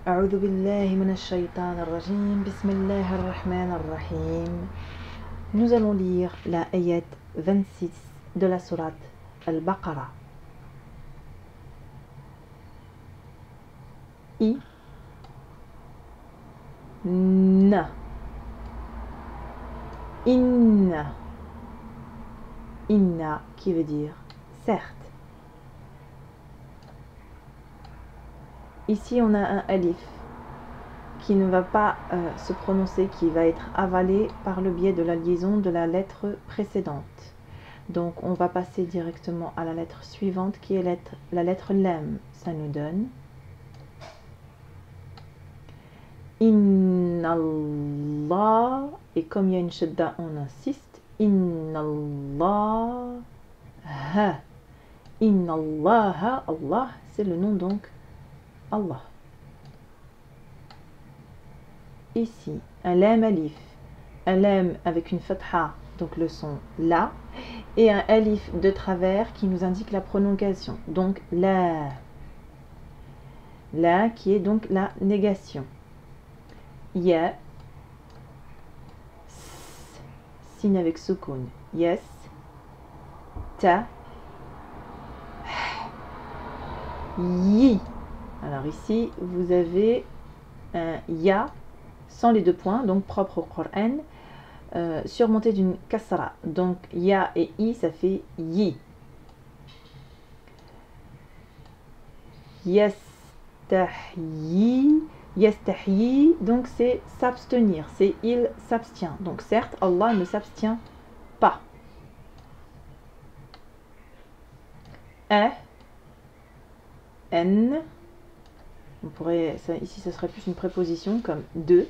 أعوذ بالله من الشيطان الرجيم بسم الله الرحمن الرحيم. Nous allons lire la ayat 26 de la sourate Al-Baqarah. Inna, inna, inna qui veut dire certes. Ici on a un alif qui ne va pas se prononcer, qui va être avalé par le biais de la liaison de la lettre précédente. Donc on va passer directement à la lettre suivante qui est la lettre lam. Ça nous donne Inna Allah, et comme il y a une shadda on insiste, Inna Allah ha. Inna Allah, Allah c'est le nom donc Allah. Ici, un lam alif, un lam avec une fatha, donc le son la, et un alif de travers qui nous indique la prononciation, donc la. La qui est donc la négation. Ya, signe avec soukoun, yes, ta, yi. Alors ici, vous avez un ya sans les deux points, donc propre au Coran, surmonté d'une kasra. Donc ya et i, ça fait yi. Yastahyi, yastahyi, donc c'est s'abstenir, c'est il s'abstient. Donc certes, Allah ne s'abstient pas. N, on pourrait, ça, ici ce serait plus une préposition comme de.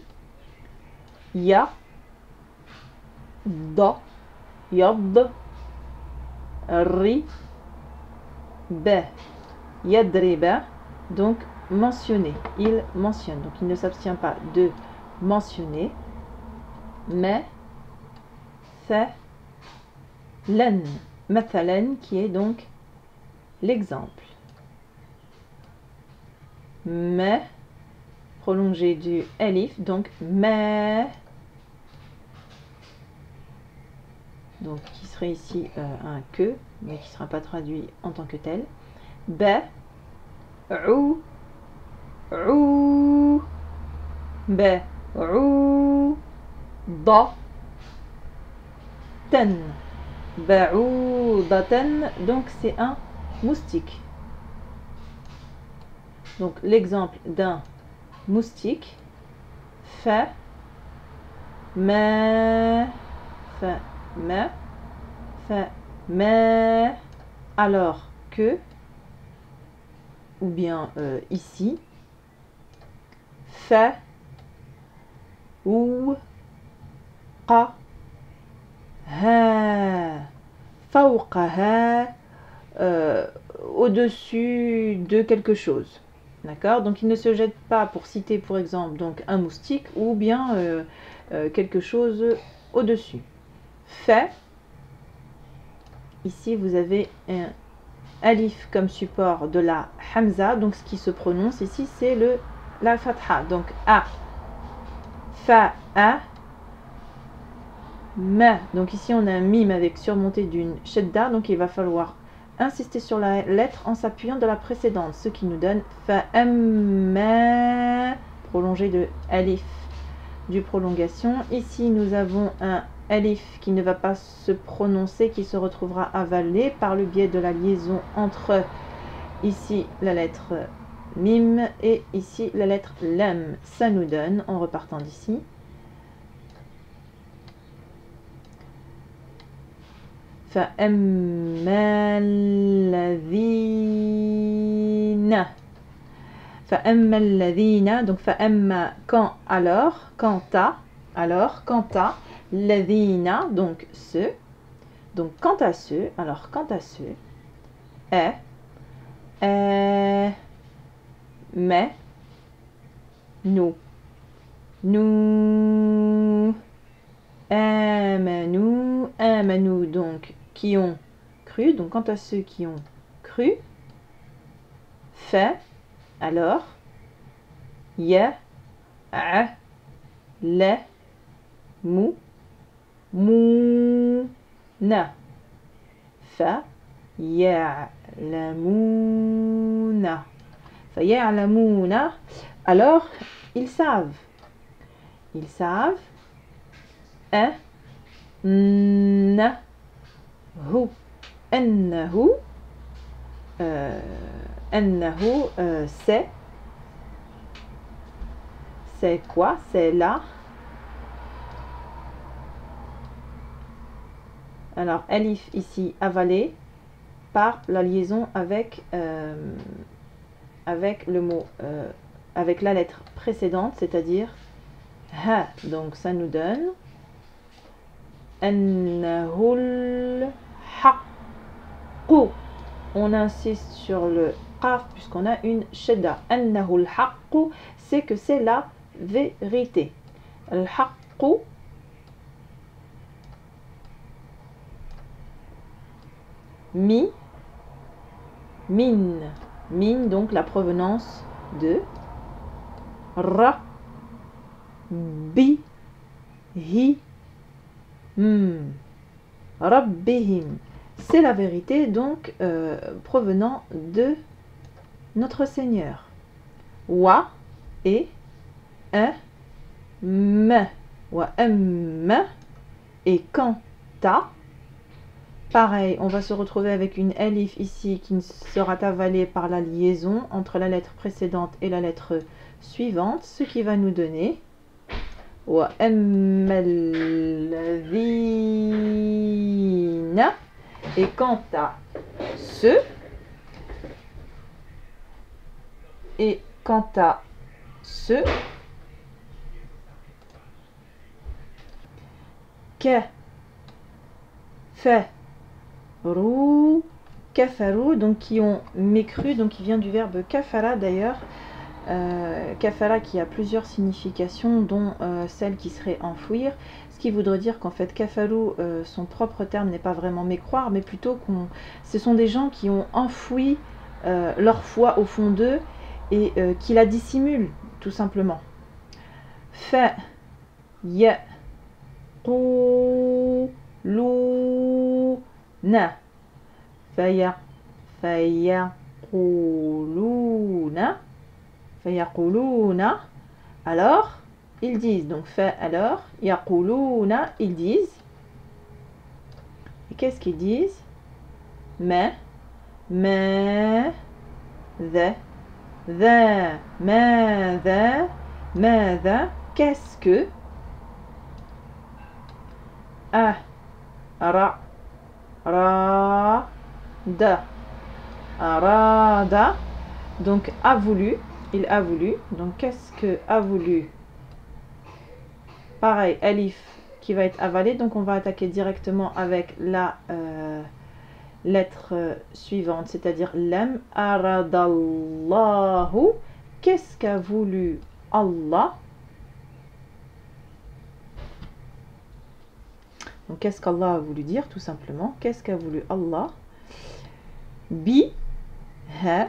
Ya, da, yad, ri, ba, yadriba, donc mentionner, il mentionne, donc il ne s'abstient pas de mentionner, mais mathalan, mathalan qui est donc l'exemple. Mais prolongé du alif, donc mais, donc qui serait ici un que, mais qui ne sera pas traduit en tant que tel. Ba, ou, ba, da, tan, ba'udatan, donc c'est un moustique. Donc l'exemple d'un moustique, fa, ma, alors que, ou bien ici, fa, ou, qa, ha, fawqaha, au-dessus de quelque chose. D'accord? Donc il ne se jette pas pour citer par exemple donc un moustique ou bien quelque chose au-dessus. Fa, ici vous avez un alif comme support de la hamza, donc ce qui se prononce ici c'est la fatha, donc a, fa, a, ma, donc ici on a un mime avec surmonté d'une shadda, donc il va falloir insister sur la lettre en s'appuyant de la précédente, ce qui nous donne fa, amma, prolongé de alif du prolongation. Ici nous avons un alif qui ne va pas se prononcer, qui se retrouvera avalé par le biais de la liaison entre ici la lettre mim et ici la lettre lam. Ça nous donne, en repartant d'ici, فأما الذين, donc فأما quand alors, quant à, الذين, donc ceux, donc quant à ceux, alors quant à ceux, mais nous amanu, donc qui ont cru, donc quant à ceux qui ont cru, fait, alors, ya, a, la, mu, mu, na. Fa, ya'lamuna. Fa, ya'lamuna. Alors, ils savent. Ils savent. Annahu. Annahu. Annahu, c'est. C'est quoi? C'est là. Alors, alif ici avalé par la liaison avec le mot, avec la lettre précédente, c'est-à-dire ha. Donc, ça nous donne annahul haqqu. On insiste sur le qaf puisqu'on a une shadda. Annahul haqqu, c'est que c'est la vérité. Al haqqu, min, donc la provenance de rabbihim. C'est la vérité donc provenant de notre Seigneur. Wa et wa et quant à. Pareil, on va se retrouver avec une alif ici qui sera avalée par la liaison entre la lettre précédente et la lettre suivante, ce qui va nous donner wa ammalladhina. Et quant à ceux, kafaru, donc qui ont mécru, donc qui vient du verbe kafara d'ailleurs. Kafara qui a plusieurs significations, dont celle qui serait enfouir, ce qui voudrait dire qu'en fait kafaru, son propre terme n'est pas vraiment mécroire, mais plutôt ce sont des gens qui ont enfoui leur foi au fond d'eux et qui la dissimulent tout simplement. Fa ya quluna. Fayaquluna. Fayaquluna. Alors, ils disent. Donc, alors, yaquluna, ils disent. Et qu'est-ce qu'ils disent? Mais, qu'est-ce que? Arada. Donc, a voulu. Il a voulu. Donc, qu'est-ce que a voulu? Pareil, alif qui va être avalé. Donc, on va attaquer directement avec la lettre suivante, c'est-à-dire lam. Aradallahu. Qu'est-ce qu'a voulu Allah? Donc, qu'est-ce qu'Allah a voulu dire, tout simplement? Qu'est-ce qu'a voulu Allah? Bi, ha.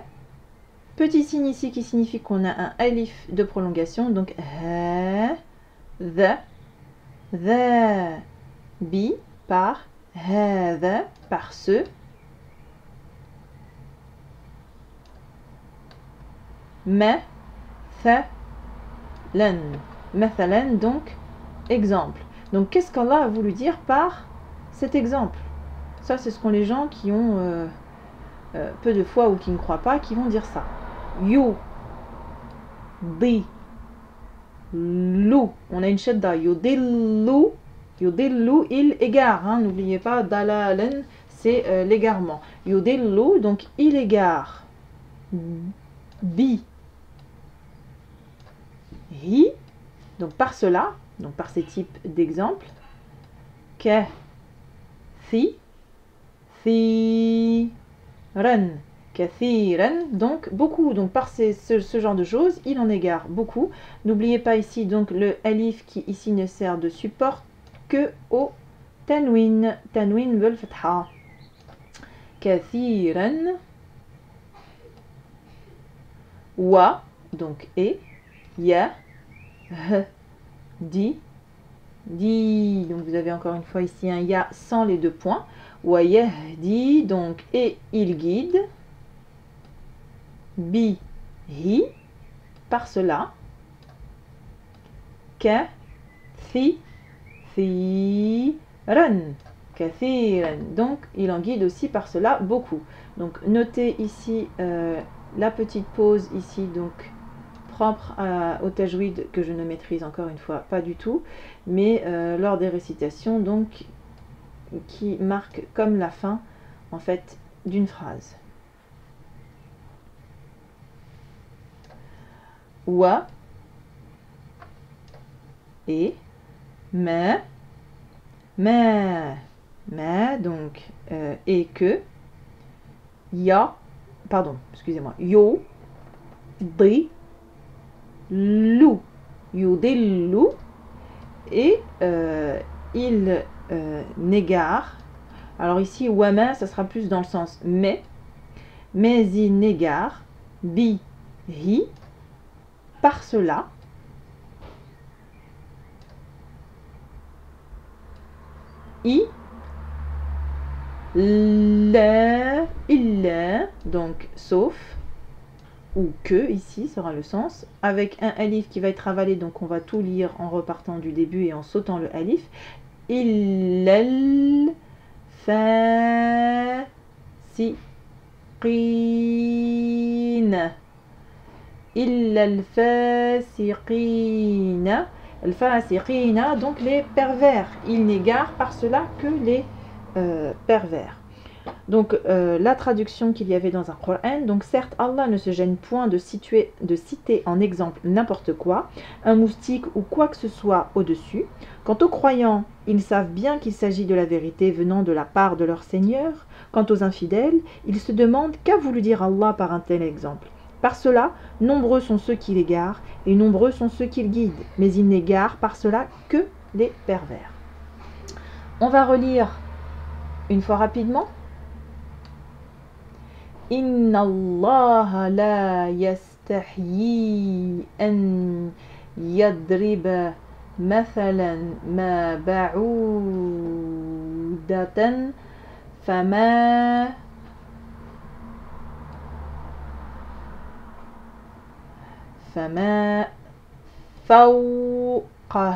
Petit signe ici qui signifie qu'on a un alif de prolongation. Donc, ha, the, bi, par, hadha, par ce. Mathalan, donc, exemple. Donc, qu'est-ce qu'Allah a voulu dire par cet exemple? Ça, c'est ce qu'ont les gens qui ont peu de foi ou qui ne croient pas, qui vont dire ça. You, di, lou. On a une shadda. Yudillu, il égare. Hein, n'oubliez pas, dalalan, c'est l'égarement. Yudillu, donc il égare. Bi, hi, donc par cela, donc par ces types d'exemples. Kathiran, kathiran, donc beaucoup. Donc par ce genre de choses, il en égare beaucoup. N'oubliez pas ici donc le alif qui ici ne sert de support que au tanwin. Tanwin veut le fatha. Kathiran. Wa, donc et. ya, h, di, di. Donc vous avez encore une fois ici un ya sans les deux points. Wa yahdi, donc et il guide. Bi, hi, par cela. Ka, thi, thiran, kathiran. Donc il en guide aussi par cela beaucoup. Donc notez ici la petite pause ici, donc propre au tajwid que je ne maîtrise encore une fois pas du tout, mais lors des récitations, donc qui marque comme la fin en fait d'une phrase. Wa et ma, donc et que, ya, pardon, excusez-moi, yo, di, lou, yudillu, et il n'égare. Alors ici, wama, ça sera plus dans le sens mais il n'égare, bi, hi, par cela, i, la, illa, donc sauf, ou que, ici sera le sens, avec un alif qui va être avalé, donc on va tout lire en repartant du début et en sautant le alif. Illal fasiqin. Illal fasiqin. Al-fasiqina, donc les pervers. Il n'égare par cela que les pervers. Donc la traduction qu'il y avait dans un Coran, donc certes Allah ne se gêne point de citer en exemple n'importe quoi, un moustique ou quoi que ce soit au-dessus. Quant aux croyants, ils savent bien qu'il s'agit de la vérité venant de la part de leur Seigneur. Quant aux infidèles, ils se demandent qu'a voulu dire Allah par un tel exemple. Par cela, nombreux sont ceux qui l'égarent et nombreux sont ceux qui le guident, mais ils n'égarent par cela que les pervers. On va relire une fois rapidement. Inna Allah la yastahyi an yadriba mathalan ma ba'udatan fama fawqaha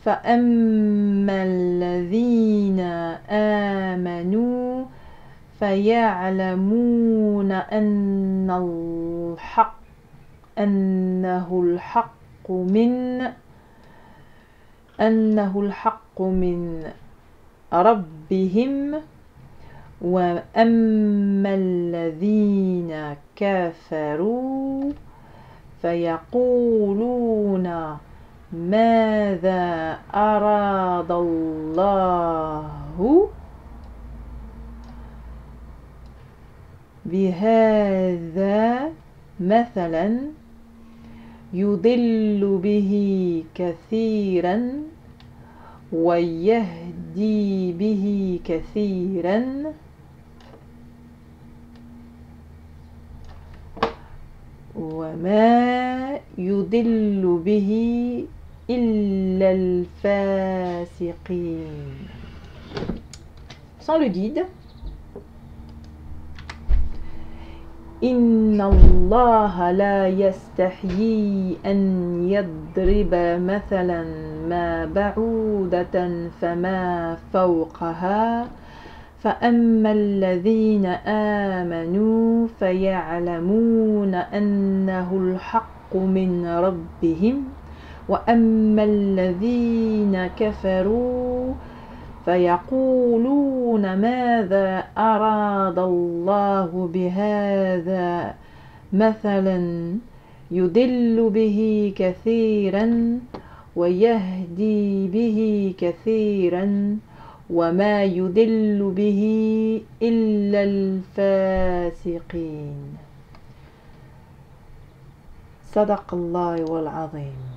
فأما الذين آمنوا فيعلمون أنه الحق من ربهم وأما الذين كفروا فيقولون ماذا أراد الله بهذا مثلا يضل به كثيرا ويهدي به كثيرا وما يضل به إلا الفاسقين. Sans le guide. إن الله لا يستحيي أن يضرب مثلا ما بعودة فما فوقها فأما الذين آمنوا فيعلمون أنه الحق من ربهم وأما الذين كفروا فيقولون ماذا أراد الله بهذا مثلا يضل به كثيرا ويهدي به كثيرا وما يضل به إلا الفاسقين. صدق الله والعظيم.